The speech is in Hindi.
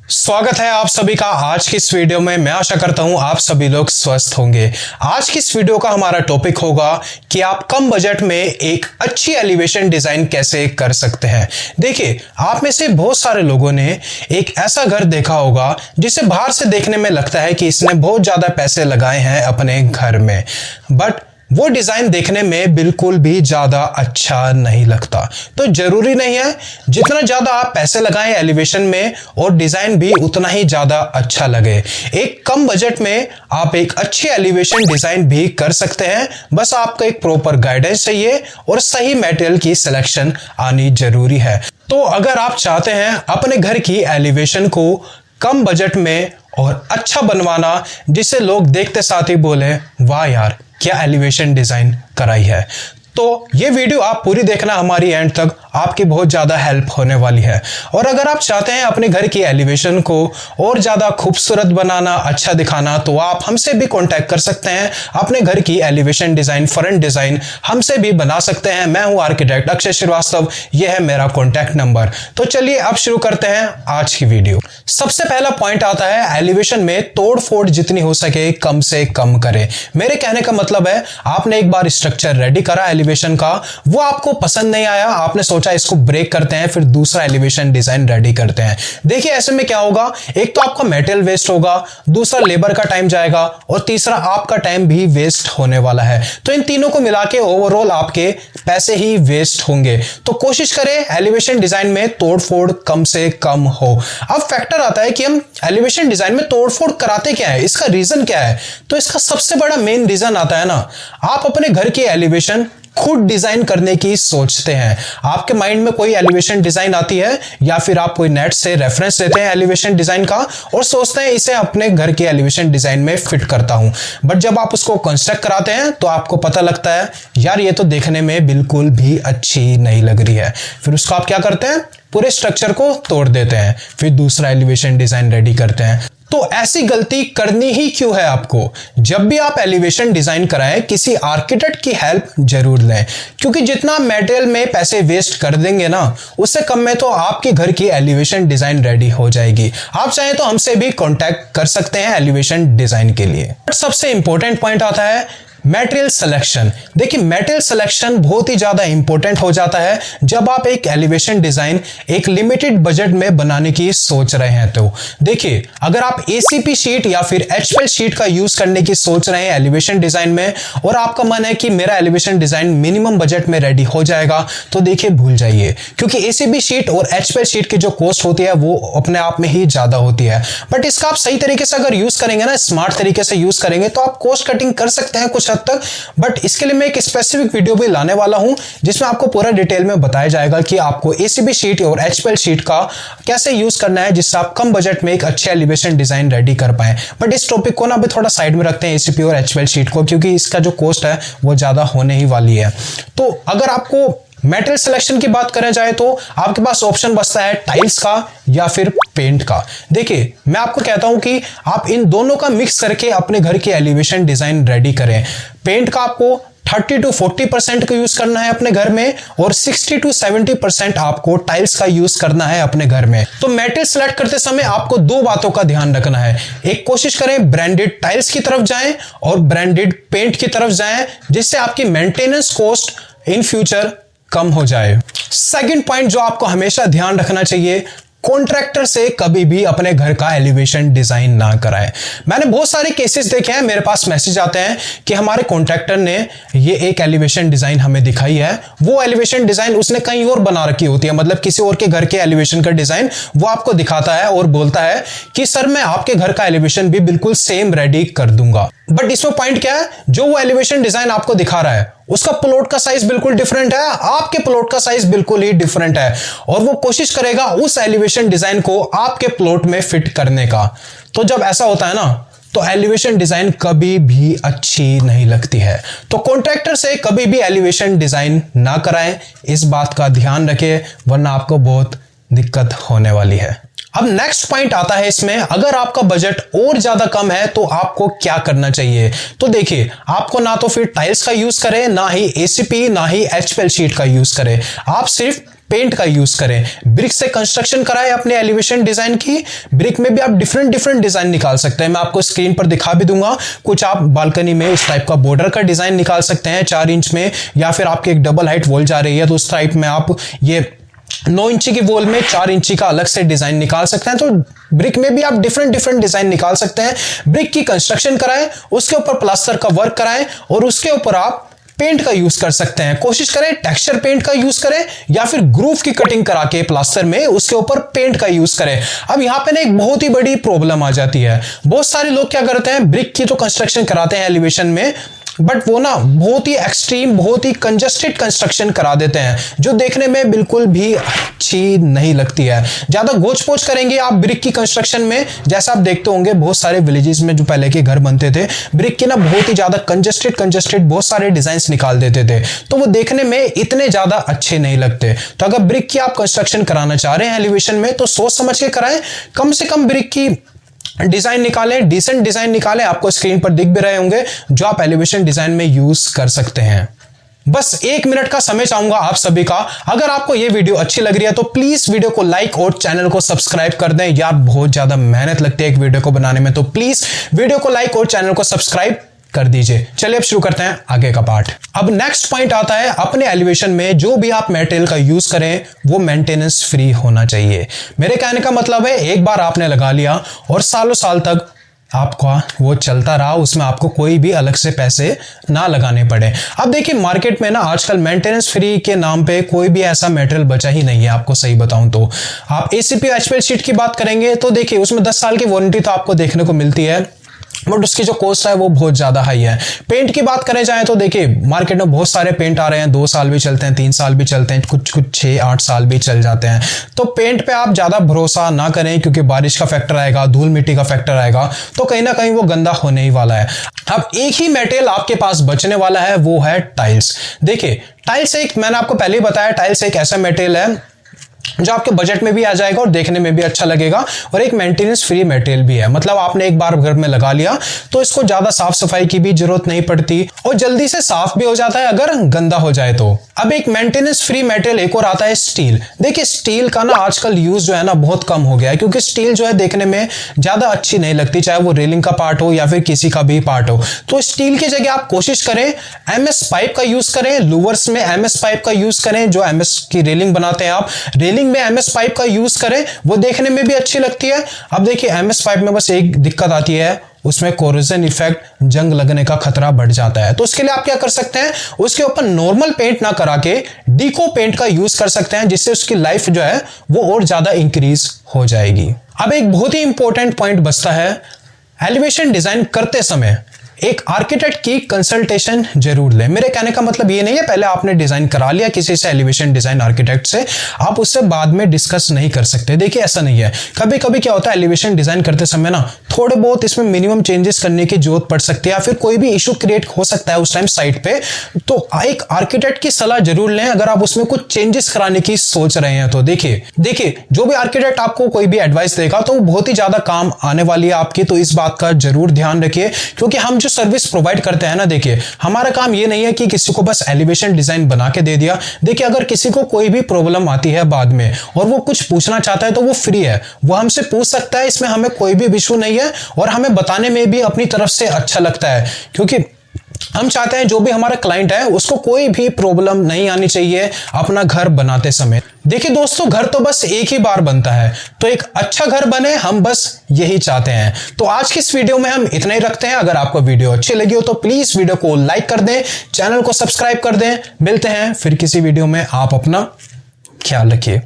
स्वागत है आप सभी का आज की इस वीडियो में। मैं आशा करता हूं आप सभी लोग स्वस्थ होंगे। आज की इस वीडियो का हमारा टॉपिक होगा कि आप कम बजट में एक अच्छी एलिवेशन डिजाइन कैसे कर सकते हैं। देखिए, आप में से बहुत सारे लोगों ने एक ऐसा घर देखा होगा जिसे बाहर से देखने में लगता है कि इसने बहुत ज्यादा पैसे लगाए हैं अपने घर में, बट वो डिजाइन देखने में बिल्कुल भी ज्यादा अच्छा नहीं लगता। तो जरूरी नहीं है जितना ज्यादा आप पैसे लगाएं एलिवेशन में और डिजाइन भी उतना ही ज्यादा अच्छा लगे। एक कम बजट में आप एक अच्छी एलिवेशन डिजाइन भी कर सकते हैं। बस आपको एक प्रॉपर गाइडेंस चाहिए और सही मटेरियल की सिलेक्शन आनी जरूरी है। तो अगर आप चाहते हैं अपने घर की एलिवेशन को कम बजट में और अच्छा बनवाना जिसे लोग देखते साथ ही बोले वाह यार क्या एलिवेशन डिजाइन कराई है, तो ये वीडियो आप पूरी देखना हमारी एंड तक, आपकी बहुत ज्यादा हेल्प होने वाली है। और अगर आप चाहते हैं अपने घर की एलिवेशन को और ज्यादा खूबसूरत बनाना, अच्छा दिखाना, तो आप हमसे भी कांटेक्ट कर सकते हैं। अपने घर की एलिवेशन डिजाइन, फ्रंट डिजाइन हमसे भी बना सकते हैं। मैं हूं आर्किटेक्ट अक्षय श्रीवास्तव, यह है मेरा कांटेक्ट नंबर। तो चलिए अब शुरू करते हैं आज की वीडियो। सबसे पहला पॉइंट आता है एलिवेशन में तोड़ फोड़ जितनी हो सके कम से कम करें। मेरे कहने का मतलब है आपने एक बार स्ट्रक्चर रेडी करा एलिवेशन का, वो आपको पसंद नहीं आया, आपने सोचा इसको ब्रेक करते हैं, फिर दूसरा एलिवेशन डिजाइन रेडी करते हैं। देखिए ऐसे में क्या होगा, एक तो आपका मेटेरियल वेस्ट होगा, दूसरा लेबर का टाइम जाएगा और तीसरा आपका टाइम भी वेस्ट होने वाला है। तो इन तीनों को मिला के ओवरऑल आपके पैसे ही वेस्ट होंगे। तो कोशिश करें एलिवेशन डिजाइन में तोड़फोड़ कम से कम हो। अब फैक्टर आता है कि हम एलिवेशन डिजाइन में तोड़फोड़ कराते क्या है, इसका रीजन क्या है। तो इसका सबसे बड़ा मेन रीजन आता है ना, आप अपने घर की एलिवेशन खुद डिजाइन करने की सोचते हैं। आपके माइंड में कोई एलिवेशन डिजाइन आती है या फिर आप कोई नेट से रेफरेंस लेते हैं एलिवेशन डिजाइन का और सोचते हैं इसे अपने घर के एलिवेशन डिजाइन में फिट करता हूं, बट जब आप उसको कंस्ट्रक्ट कराते हैं तो आपको पता लगता है यार ये तो देखने में बिल्कुल भी अच्छी नहीं लग रही है। फिर उसको आप क्या करते हैं, पूरे स्ट्रक्चर को तोड़ देते हैं, फिर दूसरा एलिवेशन डिजाइन रेडी करते हैं। तो ऐसी गलती करनी ही क्यों है आपको। जब भी आप एलिवेशन डिजाइन कराएं किसी आर्किटेक्ट की हेल्प जरूर लें, क्योंकि जितना मटेरियल में पैसे वेस्ट कर देंगे ना, उससे कम में तो आपके घर की एलिवेशन डिजाइन रेडी हो जाएगी। आप चाहें तो हमसे भी कांटेक्ट कर सकते हैं एलिवेशन डिजाइन के लिए। सबसे इंपॉर्टेंट पॉइंट आता है मटेरियल सिलेक्शन। देखिए मटेरियल सिलेक्शन बहुत ही ज्यादा इंपॉर्टेंट हो जाता है जब आप एक एलिवेशन डिजाइन एक लिमिटेड बजट में बनाने की सोच रहे हैं। तो देखिए अगर आप एसीपी शीट या फिर एचपीएल शीट का यूज करने की सोच रहे हैं एलिवेशन डिजाइन में और आपका मन है कि मेरा एलिवेशन डिजाइन मिनिमम बजट में रेडी हो जाएगा, तो देखिए भूल जाइए, क्योंकि एसीपी शीट और एचपीएल शीट की जो कॉस्ट होती है वो अपने आप में ही ज्यादा होती है। बट इसका आप सही तरीके से अगर यूज करेंगे ना, स्मार्ट तरीके से यूज करेंगे, तो आप कॉस्ट कटिंग कर सकते हैं कुछ हद तक। बट इसके लिए मैं एक स्पेसिफिक वीडियो भी लाने वाला हूं जिसमें आपको पूरा डिटेल में बताया जाएगा कि आपको एसीबी शीट और एचपीएल शीट का कैसे यूज करना है जिससे आप कम बजट में एक अच्छे एलिवेशन डिजाइन रेडी कर पाए। बट इस टॉपिक को ना अभी थोड़ा साइड में रखते हैं एसीपी और एचपीएल शीट को, क्योंकि इसका जो कॉस्ट है वो ज्यादा होने ही वाली है। तो अगर आपको मटेरियल सिलेक्शन की बात करें जाए तो आपके पास ऑप्शन बचता है टाइल्स का या फिर पेंट का। देखिए मैं आपको कहता हूं कि आप इन दोनों का मिक्स करके अपने घर की एलिवेशन डिजाइन रेडी करें। पेंट का आपको 30 to 40% का यूज करना है अपने घर में और 60 to 70% आपको टाइल्स का यूज करना है अपने घर में। तो मटेरियल सिलेक्ट करते समय आपको दो बातों का ध्यान रखना है। एक, कोशिश करें ब्रांडेड टाइल्स की तरफ जाएं और ब्रांडेड पेंट की तरफ जाएं, जिससे आपकी मेंटेनेंस कॉस्ट इन फ्यूचर कम हो जाए। सेकंड पॉइंट जो आपको हमेशा ध्यान रखना चाहिए, कॉन्ट्रैक्टर से कभी भी अपने घर का एलिवेशन डिजाइन ना कराएं। मैंने बहुत सारे केसेस देखे हैं, मेरे पास मैसेज आते हैं कि हमारे कॉन्ट्रैक्टर ने ये एक एलिवेशन डिजाइन हमें दिखाई है, वो एलिवेशन डिजाइन उसने कहीं और बना रखी होती है, मतलब किसी और के घर के एलिवेशन का डिजाइन वो आपको दिखाता है और बोलता है कि सर मैं आपके घर का एलिवेशन भी बिल्कुल सेम रेडी कर दूंगा। बट इसमें पॉइंट क्या है, जो वो एलिवेशन डिजाइन आपको दिखा रहा है उसका प्लॉट का साइज बिल्कुल डिफरेंट है, आपके प्लॉट का साइज बिल्कुल ही डिफरेंट है, और वो कोशिश करेगा उस एलिवेशन डिजाइन को आपके प्लॉट में फिट करने का। तो जब ऐसा होता है ना, तो एलिवेशन डिजाइन कभी भी अच्छी नहीं लगती है। तो कॉन्ट्रैक्टर से कभी भी एलिवेशन डिजाइन ना कराएं, इस बात का ध्यान रखें, वरना आपको बहुत दिक्कत होने वाली है। अब नेक्स्ट पॉइंट आता है इसमें, अगर आपका बजट और ज्यादा कम है तो आपको क्या करना चाहिए। तो देखिए आपको ना तो फिर टाइल्स का यूज करें, ना ही एसीपी, ना ही एचपीएल शीट का यूज करें, आप सिर्फ पेंट का यूज करें, ब्रिक से कंस्ट्रक्शन कराएं अपने एलिवेशन डिजाइन की। ब्रिक में भी आप डिफरेंट डिफरेंट डिजाइन निकाल सकते हैं, मैं आपको स्क्रीन पर दिखा भी दूंगा। कुछ आप बालकनी में इस टाइप का बॉर्डर का डिजाइन निकाल सकते हैं 4 इंच में, या फिर आपकी एक डबल हाइट वॉल जा रही है तो उस टाइप में आप ये 9 इंची की वॉल में 4 इंची का अलग से डिजाइन निकाल सकते हैं। तो ब्रिक में भी आप डिफरेंट डिफरेंट डिजाइन निकाल सकते हैं। ब्रिक की कंस्ट्रक्शन कराएं, उसके ऊपर प्लास्टर का वर्क कराएं और उसके ऊपर आप पेंट का यूज कर सकते हैं। कोशिश करें टेक्सचर पेंट का यूज करें या फिर ग्रूव की कटिंग करा के प्लास्टर में उसके ऊपर पेंट का यूज करें। अब यहां पे ना एक बहुत ही बड़ी प्रॉब्लम आ जाती है। बहुत सारे लोग क्या करते हैं, ब्रिक की तो कंस्ट्रक्शन कराते हैं एलिवेशन में, बट वो ना बहुत ही एक्सट्रीम, बहुत ही कंजस्टेड कंस्ट्रक्शन करा देते हैं जो देखने में बिल्कुल भी अच्छी नहीं लगती है। ज्यादा गोच पोच करेंगे आप ब्रिक की कंस्ट्रक्शन में, जैसा आप देखते होंगे बहुत सारे विलेजेस में जो पहले के घर बनते थे, ब्रिक के ना बहुत ही ज्यादा कंजस्टेड बहुत सारे डिजाइन निकाल देते थे, तो वो देखने में इतने ज्यादा अच्छे नहीं लगते। तो अगर ब्रिक की आप कंस्ट्रक्शन कराना चाह रहे हैं एलिवेशन में तो सोच समझ के कराएं, कम से कम ब्रिक की डिजाइन निकालें, डिसेंट डिजाइन निकालें। आपको स्क्रीन पर दिख भी रहे होंगे जो आप एलिवेशन डिजाइन में यूज कर सकते हैं। बस 1 मिनट का समय चाहूंगा आप सभी का। अगर आपको यह वीडियो अच्छी लग रही है तो प्लीज वीडियो को लाइक और चैनल को सब्सक्राइब कर दें। यार बहुत ज्यादा मेहनत लगती है एक वीडियो को बनाने में, तो प्लीज वीडियो को लाइक और चैनल को सब्सक्राइब कर दीजिए। चलिए अब शुरू करते हैं आगे का पार्ट। अब नेक्स्ट पॉइंट आता है, अपने एलिवेशन में जो भी आप मटेरियल का यूज करें वो मेंटेनेंस फ्री होना चाहिए। मेरे कहने का मतलब है एक बार आपने लगा लिया और सालों साल तक आपका वो चलता रहा, उसमें आपको कोई भी अलग से पैसे ना लगाने पड़े। अब देखिए मार्केट में ना आजकल मेंटेनेंस फ्री के नाम पे कोई भी ऐसा मटेरियल बचा ही नहीं है। आपको सही बताऊं तो आप एसीपी एचपीएल शीट की बात करेंगे तो देखिए उसमें 10 साल की वारंटी तो आपको देखने को मिलती है, बट उसकी जो कॉस्ट है वो बहुत ज्यादा हाई है। पेंट की बात करें जाए तो देखिए मार्केट में बहुत सारे पेंट आ रहे हैं, 2 साल भी चलते हैं, 3 साल भी चलते हैं, कुछ 6-8 साल भी चल जाते हैं। तो पेंट पे आप ज्यादा भरोसा ना करें क्योंकि बारिश का फैक्टर आएगा, धूल मिट्टी का फैक्टर आएगा, तो कहीं ना कहीं वो गंदा होने ही वाला है। अब एक ही मटेरियल आपके पास बचने वाला है, वो है टाइल्स। देखिए टाइल्स एक, मैंने आपको पहले ही बताया, टाइल्स एक ऐसा मटेरियल है जो आपके बजट में भी आ जाएगा और देखने में भी अच्छा लगेगा और एक मेंटेनेंस फ्री मटेरियल भी है। मतलब आपने एक बार घर में लगा लिया तो इसको ज्यादा साफ सफाई की भी जरूरत नहीं पड़ती और जल्दी से साफ भी हो जाता है अगर गंदा हो जाए तो। अब एक मेंटेनेंस फ्री मटेरियल एक और आता है स्टील। देखिए स्टील का ना आजकल यूज जो है ना बहुत कम हो गया है क्योंकि स्टील जो है देखने में ज्यादा अच्छी नहीं लगती, चाहे वो रेलिंग का पार्ट हो या फिर किसी का भी पार्ट हो। तो स्टील की जगह आप कोशिश करें एमएस पाइप का यूज करें, लूवर्स में एमएस पाइप का यूज करें, जो एमएस की रेलिंग बनाते हैं आप, रेलिंग में एमएस पाइप का यूज करें, वो देखने में भी अच्छी लगती है। अब देखिए एमएस पाइप में बस एक दिक्कत आती है, उसमें कोरोजन इफेक्ट, जंग लगने का खतरा बढ़ जाता है। तो उसके लिए आप क्या कर सकते हैं, उसके ऊपर नॉर्मल पेंट ना करा के डीको पेंट का यूज कर सकते हैं, जिससे उसकी लाइफ जो है वो और ज्यादा इंक्रीज हो जाएगी। अब एक बहुत ही इंपॉर्टेंट पॉइंट बचता है, एलिवेशन डिजाइन करते समय एक आर्किटेक्ट की कंसल्टेशन जरूर लें। मेरे कहने का मतलब ये नहीं है पहले आपने डिजाइन करा लिया किसी से, एलिवेशन डिजाइन आर्किटेक्ट से, आप उससे बाद में डिस्कस नहीं कर सकते। देखिए ऐसा नहीं है, कभी कभी क्या होता है एलिवेशन डिजाइन करते समय ना थोड़े बहुत इसमें मिनिमम चेंजेस करने की जरूरत पड़ सकती है या फिर कोई भी इशू क्रिएट हो सकता है उस टाइम साइट पे, तो एक आर्किटेक्ट की सलाह जरूर लें अगर आप उसमें कुछ चेंजेस कराने की सोच रहे हैं तो। देखिए जो भी आर्किटेक्ट आपको कोई भी एडवाइस देगा तो वो बहुत ही ज्यादा काम आने वाली है आपकी, तो इस बात का जरूर ध्यान रखिए क्योंकि हम सर्विस प्रोवाइड करते हैं ना, देखिए हमारा काम ये नहीं है कि किसी को बस एलिवेशन डिजाइन बना के दे दिया। देखिए अगर किसी को कोई भी प्रॉब्लम आती है बाद में और वो कुछ पूछना चाहता है तो वो फ्री है, वो हमसे पूछ सकता है, इसमें हमें कोई भी इशू नहीं है और हमें बताने में भी अपनी तरफ से अच्छा लगता है क्योंकि हम चाहते हैं जो भी हमारा क्लाइंट है उसको कोई भी प्रॉब्लम नहीं आनी चाहिए अपना घर बनाते समय। देखिए दोस्तों घर तो बस एक ही बार बनता है, तो एक अच्छा घर बने हम बस यही चाहते हैं। तो आज की इस वीडियो में हम इतना ही रखते हैं। अगर आपको वीडियो अच्छी लगी हो तो प्लीज वीडियो को लाइक कर दें, चैनल को सब्सक्राइब कर दें। मिलते हैं फिर किसी वीडियो में, आप अपना ख्याल रखिए।